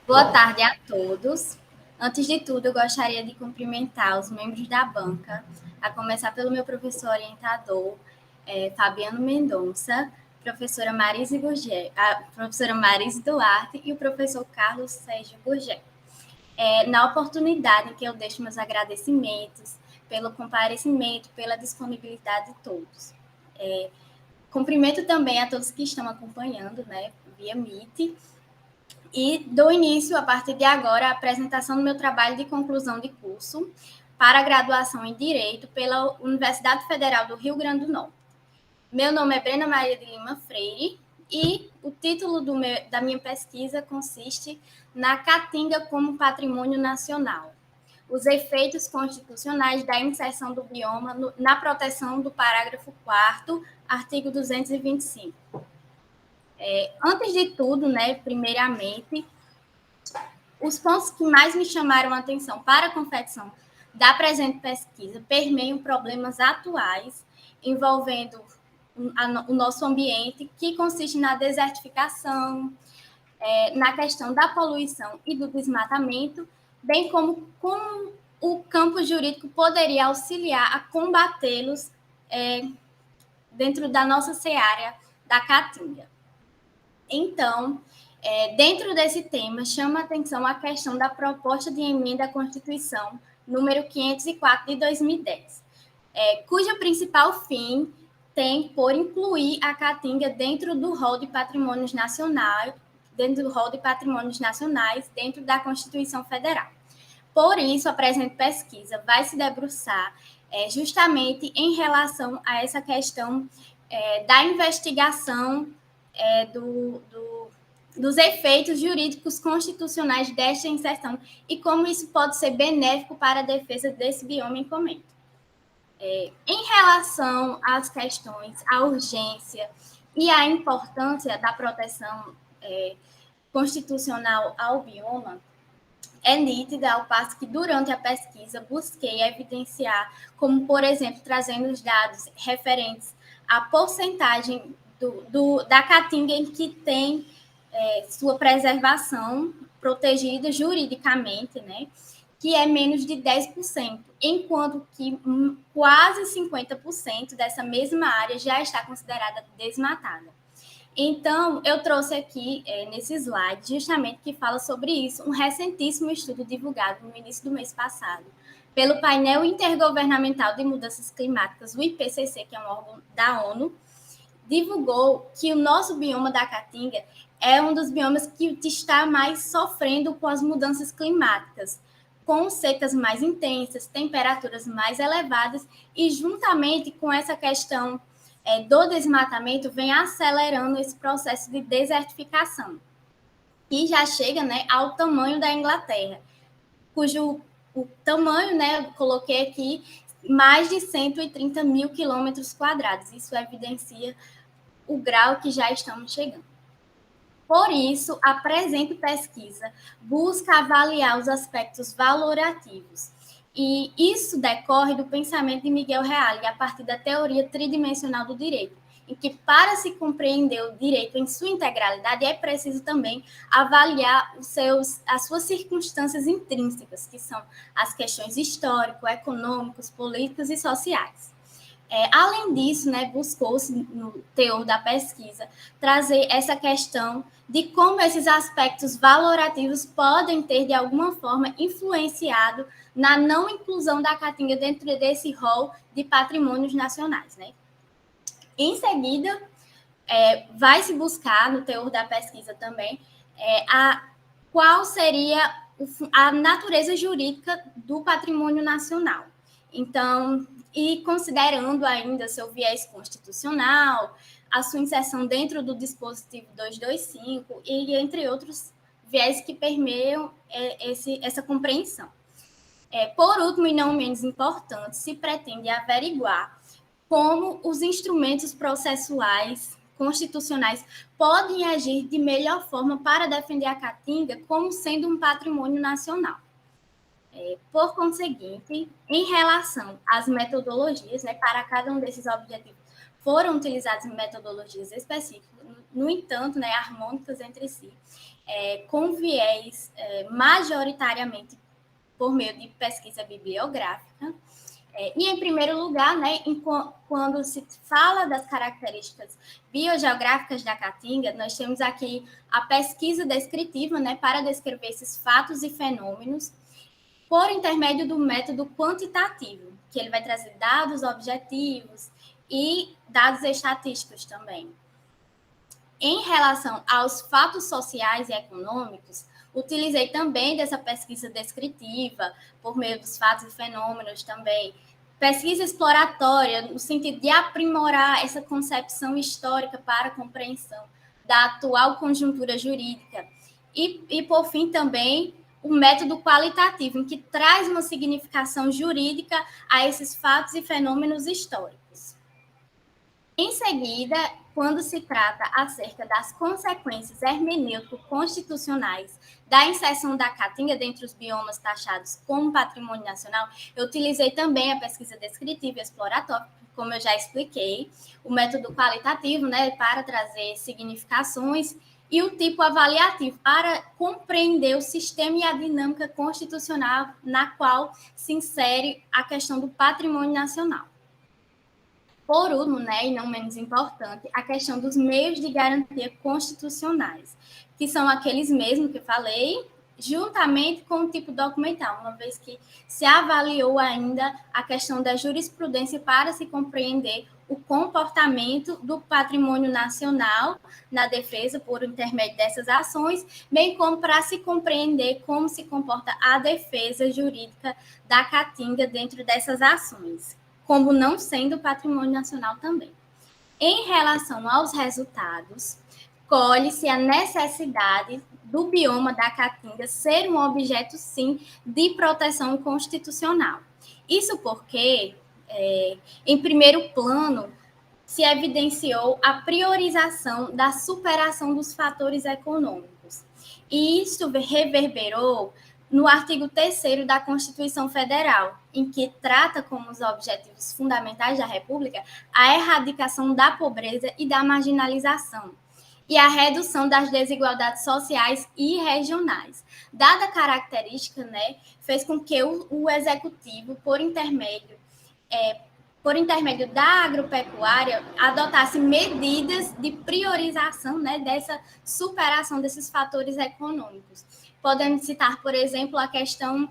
Boa tarde a todos. Antes de tudo, eu gostaria de cumprimentar os membros da banca, a começar pelo meu professor orientador, Fabiano Mendonça, a professora Marise Duarte e o professor Carlos Sérgio Gurgel. Na oportunidade que eu deixo meus agradecimentos pelo comparecimento, pela disponibilidade de todos. Cumprimento também a todos que estão acompanhando, né, via Meet, e dou início, a partir de agora, à apresentação do meu trabalho de conclusão de curso para a graduação em Direito pela Universidade Federal do Rio Grande do Norte. Meu nome é Brena Maria de Lima Freire e o título da minha pesquisa consiste na Caatinga como Patrimônio Nacional, os efeitos constitucionais da inserção do bioma na proteção do parágrafo 4º, artigo 225. Antes de tudo, né, primeiramente, os pontos que mais me chamaram a atenção para a confecção da presente pesquisa permeiam problemas atuais envolvendo o nosso ambiente, que consiste na desertificação, na questão da poluição e do desmatamento, bem como o campo jurídico poderia auxiliar a combatê-los dentro da nossa seara da Caatinga. Então, dentro desse tema, chama a atenção a questão da proposta de emenda à Constituição número 504 de 2010, cujo principal fim tem por incluir a Caatinga dentro do rol de patrimônios nacionais, dentro da Constituição Federal. Por isso, a presente pesquisa vai se debruçar justamente em relação a essa questão da investigação dos efeitos jurídicos constitucionais desta inserção e como isso pode ser benéfico para a defesa desse bioma em comento. Em relação às questões, à urgência e à importância da proteção constitucional ao bioma, é nítida, ao passo que durante a pesquisa busquei evidenciar, como, por exemplo, trazendo os dados referentes à porcentagem da Caatinga em que tem sua preservação protegida juridicamente, né, que é menos de 10%, enquanto que quase 50% dessa mesma área já está considerada desmatada. Então, eu trouxe aqui, nesse slide, justamente que fala sobre isso, um recentíssimo estudo divulgado no início do mês passado, pelo Painel Intergovernamental de Mudanças Climáticas, o IPCC, que é um órgão da ONU, divulgou que o nosso bioma da Caatinga é um dos biomas que está mais sofrendo com as mudanças climáticas, com secas mais intensas, temperaturas mais elevadas e, juntamente com essa questão do desmatamento, vem acelerando esse processo de desertificação, que já chega, né, ao tamanho da Inglaterra, cujo o tamanho, né, eu coloquei aqui, mais de 130 mil quilômetros quadrados. Isso evidencia o grau que já estamos chegando. Por isso, a presente pesquisa busca avaliar os aspectos valorativos. E isso decorre do pensamento de Miguel Reale, a partir da teoria tridimensional do direito, em que, para se compreender o direito em sua integralidade, é preciso também avaliar as suas circunstâncias intrínsecas, que são as questões histórico, econômicos, políticos e sociais. Além disso, né, buscou-se, no teor da pesquisa, trazer essa questão de como esses aspectos valorativos podem ter, de alguma forma, influenciado na não inclusão da Caatinga dentro desse rol de patrimônios nacionais, né? Em seguida, vai se buscar, no teor da pesquisa também, qual seria a natureza jurídica do patrimônio nacional. Então, e considerando ainda seu viés constitucional, a sua inserção dentro do dispositivo 225 e entre outros viés que permeiam essa compreensão. Por último, e não menos importante, se pretende averiguar como os instrumentos processuais constitucionais podem agir de melhor forma para defender a Caatinga como sendo um patrimônio nacional. Por conseguinte, em relação às metodologias, né, para cada um desses objetivos, foram utilizadas metodologias específicas, no entanto, né, harmônicas entre si, com viés majoritariamente por meio de pesquisa bibliográfica. E, em primeiro lugar, né, quando se fala das características biogeográficas da caatinga, nós temos aqui a pesquisa descritiva, né, para descrever esses fatos e fenômenos por intermédio do método quantitativo, que ele vai trazer dados objetivos e dados estatísticos também. Em relação aos fatos sociais e econômicos, utilizei também dessa pesquisa descritiva, por meio dos fatos e fenômenos também, pesquisa exploratória, no sentido de aprimorar essa concepção histórica para a compreensão da atual conjuntura jurídica. E por fim, também, o método qualitativo, em que traz uma significação jurídica a esses fatos e fenômenos históricos. Em seguida, quando se trata acerca das consequências hermenêutico-constitucionais da inserção da caatinga dentre os biomas taxados como patrimônio nacional, eu utilizei também a pesquisa descritiva e exploratória, como eu já expliquei, o método qualitativo, né, para trazer significações, e o tipo avaliativo, para compreender o sistema e a dinâmica constitucional na qual se insere a questão do patrimônio nacional. Por último, né, e não menos importante, a questão dos meios de garantia constitucionais, que são aqueles mesmos que eu falei, juntamente com o tipo documental, uma vez que se avaliou ainda a questão da jurisprudência para se compreender o comportamento do patrimônio nacional na defesa por intermédio dessas ações, bem como para se compreender como se comporta a defesa jurídica da caatinga dentro dessas ações, como não sendo patrimônio nacional também. Em relação aos resultados, colhe-se a necessidade do bioma da caatinga ser um objeto, sim, de proteção constitucional. Isso porque, em primeiro plano, se evidenciou a priorização da superação dos fatores econômicos. E isso reverberou no artigo 3º da Constituição Federal, em que trata como os objetivos fundamentais da República a erradicação da pobreza e da marginalização, e a redução das desigualdades sociais e regionais. Dada a característica, né, fez com que o Executivo, por intermédio da agropecuária, adotasse medidas de priorização, né, dessa superação desses fatores econômicos. Podemos citar, por exemplo, a questão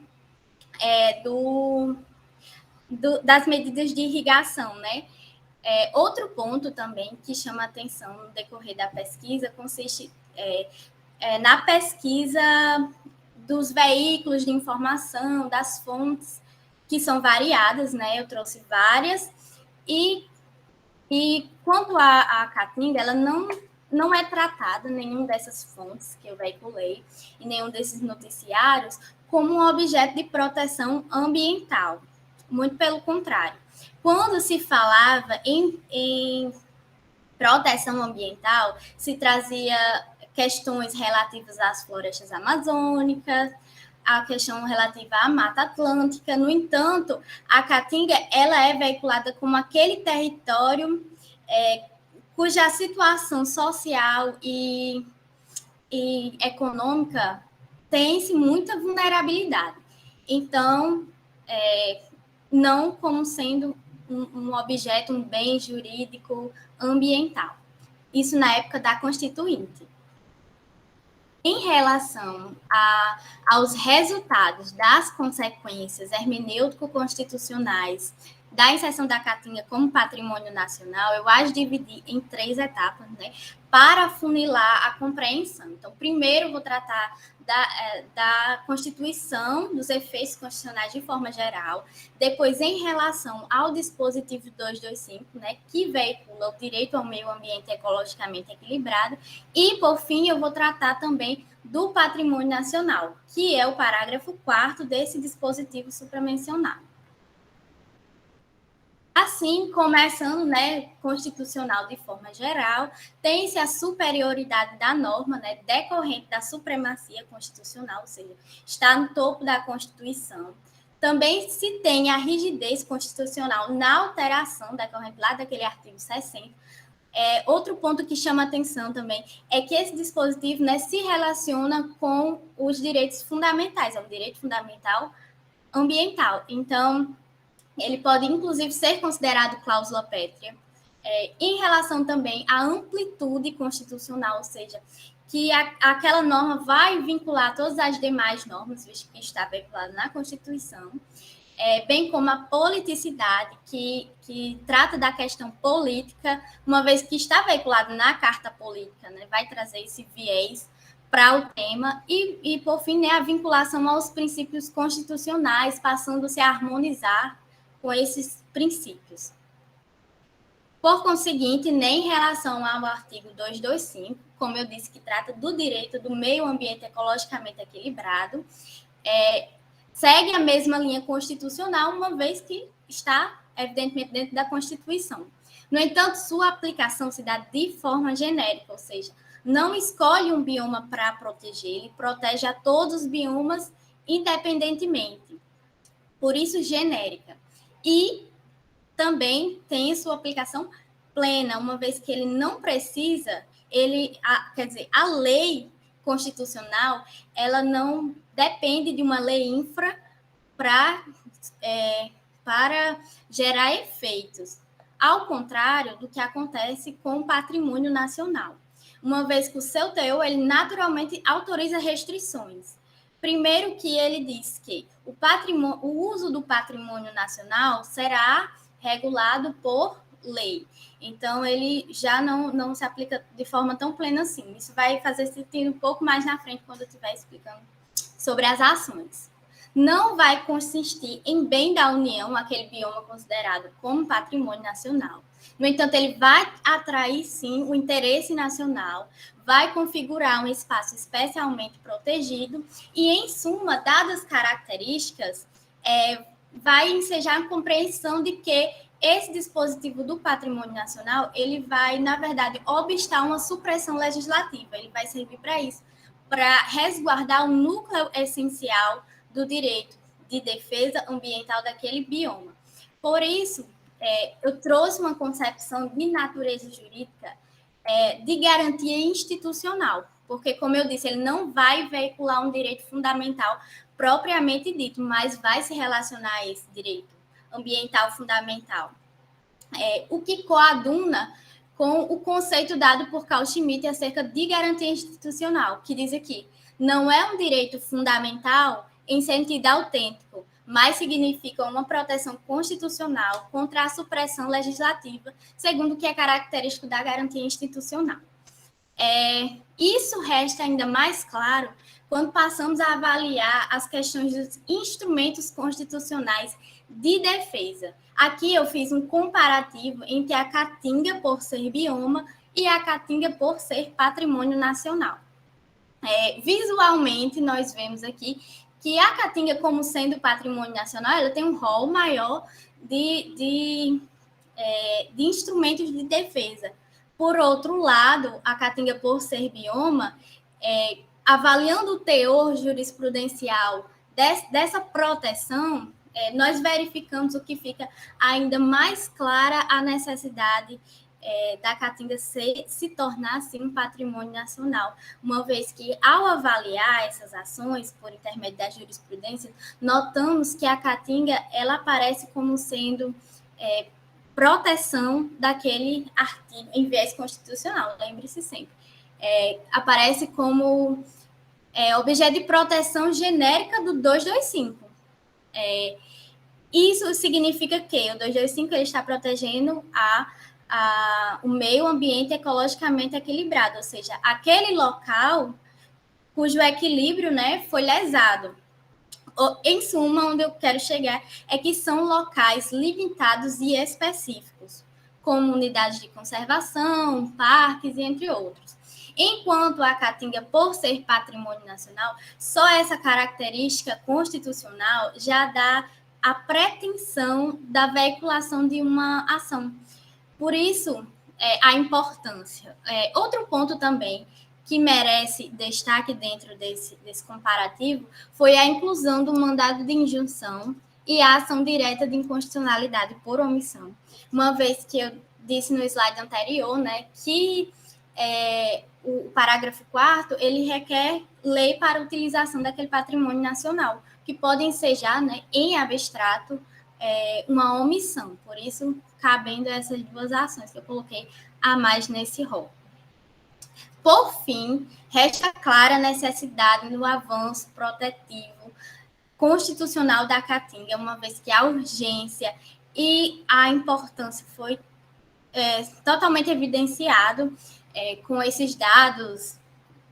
das medidas de irrigação, né? Outro ponto também que chama a atenção no decorrer da pesquisa consiste na pesquisa dos veículos de informação, das fontes, que são variadas, né? Eu trouxe várias. E quanto à caatinga, ela não é tratada, nenhum dessas fontes que eu veiculei, e nenhum desses noticiários, como um objeto de proteção ambiental. Muito pelo contrário. Quando se falava em proteção ambiental, se trazia questões relativas às florestas amazônicas, a questão relativa à Mata Atlântica. No entanto, a caatinga ela é veiculada como aquele território cuja situação social e econômica tem-se muita vulnerabilidade. Então, não como sendo um objeto, um bem jurídico ambiental. Isso na época da Constituinte. Em relação aos resultados das consequências hermenêutico-constitucionais da inserção da caatinga como patrimônio nacional, eu as dividi em 3 etapas, né, para afunilar a compreensão. Então, primeiro, vou tratar da Constituição, dos efeitos constitucionais de forma geral, depois, em relação ao dispositivo 225, né, que veicula o direito ao meio ambiente ecologicamente equilibrado, e, por fim, eu vou tratar também do patrimônio nacional, que é o parágrafo 4º desse dispositivo supramencionado. Assim, começando, né, constitucional de forma geral, tem-se a superioridade da norma, né, decorrente da supremacia constitucional, ou seja, está no topo da Constituição. Também se tem a rigidez constitucional na alteração decorrente lá daquele artigo 60, Outro ponto que chama atenção também é que esse dispositivo, né, se relaciona com os direitos fundamentais, é um direito fundamental ambiental. Então, ele pode, inclusive, ser considerado cláusula pétrea. Em relação também à amplitude constitucional, ou seja, que aquela norma vai vincular todas as demais normas, visto que está vinculada na Constituição, bem como a politicidade, que trata da questão política, uma vez que está veiculado na Carta Política, né, vai trazer esse viés para o tema, e por fim, né, a vinculação aos princípios constitucionais, passando-se a harmonizar com esses princípios. Por conseguinte, nem em relação ao artigo 225, como eu disse, que trata do direito do meio ambiente ecologicamente equilibrado, segue a mesma linha constitucional, uma vez que está, evidentemente, dentro da Constituição. No entanto, sua aplicação se dá de forma genérica, ou seja, não escolhe um bioma para proteger, ele protege a todos os biomas independentemente, por isso genérica. E também tem sua aplicação plena, uma vez que ele não precisa, a lei constitucional, ela não depende de uma lei infra para gerar efeitos, ao contrário do que acontece com o patrimônio nacional, uma vez que o seu teor, ele naturalmente autoriza restrições. Primeiro que ele diz que o uso do patrimônio nacional será regulado por lei. Então, ele já não se aplica de forma tão plena assim. Isso vai fazer sentido um pouco mais na frente, quando eu estiver explicando sobre as ações. Não vai consistir em bem da União, aquele bioma considerado como patrimônio nacional. No entanto, ele vai atrair, sim, o interesse nacional, vai configurar um espaço especialmente protegido e, em suma, dadas características, vai ensejar a compreensão de que esse dispositivo do patrimônio nacional, ele vai, na verdade, obstar uma supressão legislativa. Ele vai servir para isso, para resguardar o núcleo essencial do direito de defesa ambiental daquele bioma. Por isso, eu trouxe uma concepção de natureza jurídica de garantia institucional, porque, como eu disse, ele não vai veicular um direito fundamental propriamente dito, mas vai se relacionar a esse direito ambiental fundamental. O que coaduna com o conceito dado por Carl Schmitt acerca de garantia institucional, que diz aqui, não é um direito fundamental em sentido autêntico, mas significa uma proteção constitucional contra a supressão legislativa, segundo o que é característico da garantia institucional. Isso resta ainda mais claro quando passamos a avaliar as questões dos instrumentos constitucionais de defesa. Aqui eu fiz um comparativo entre a caatinga por ser bioma e a caatinga por ser patrimônio nacional. Visualmente, nós vemos aqui que a caatinga, como sendo patrimônio nacional, ela tem um rol maior de instrumentos de defesa. Por outro lado, a caatinga, por ser bioma, avaliando o teor jurisprudencial dessa proteção, nós verificamos o que fica ainda mais clara a necessidade da caatinga se tornar, assim, um patrimônio nacional, uma vez que, ao avaliar essas ações por intermédio da jurisprudência, notamos que a caatinga, ela aparece como sendo proteção daquele artigo em viés constitucional, lembre-se sempre. Aparece como objeto de proteção genérica do 225. Isso significa que o 225 ele está protegendo o meio ambiente ecologicamente equilibrado, ou seja, aquele local cujo equilíbrio, né, foi lesado. Em suma, onde eu quero chegar é que são locais limitados e específicos, como unidades de conservação, parques, entre outros. Enquanto a caatinga, por ser patrimônio nacional, só essa característica constitucional já dá a pretensão da veiculação de uma ação. Por isso, a importância. Outro ponto também que merece destaque dentro desse comparativo foi a inclusão do mandado de injunção e a ação direta de inconstitucionalidade por omissão, uma vez que eu disse no slide anterior, né, que o parágrafo 4º, ele requer lei para a utilização daquele patrimônio nacional, que podem ser já, né, em abstrato, uma omissão. Por isso, cabendo essas duas ações que eu coloquei a mais nesse rol. Por fim, resta clara a necessidade no avanço protetivo constitucional da Caatinga, uma vez que a urgência e a importância foi totalmente evidenciado com esses dados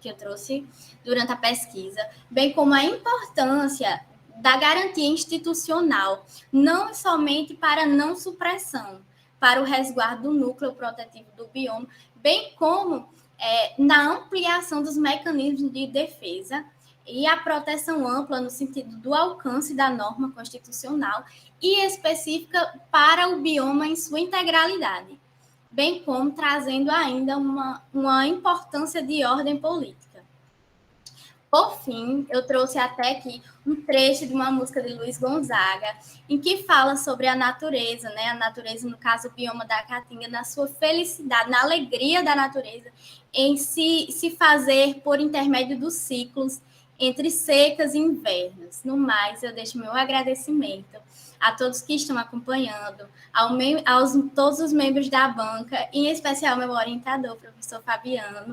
que eu trouxe durante a pesquisa, bem como a importância da garantia institucional, não somente para a não supressão, para o resguardo do núcleo protetivo do bioma, bem como na ampliação dos mecanismos de defesa e a proteção ampla no sentido do alcance da norma constitucional e específica para o bioma em sua integralidade, bem como trazendo ainda uma importância de ordem política. Por fim, eu trouxe até aqui um trecho de uma música de Luiz Gonzaga, em que fala sobre a natureza, né? A natureza, no caso, o bioma da Caatinga, na sua felicidade, na alegria da natureza, em se fazer por intermédio dos ciclos entre secas e invernos. No mais, eu deixo meu agradecimento a todos que estão acompanhando, todos os membros da banca, em especial meu orientador, professor Fabiano,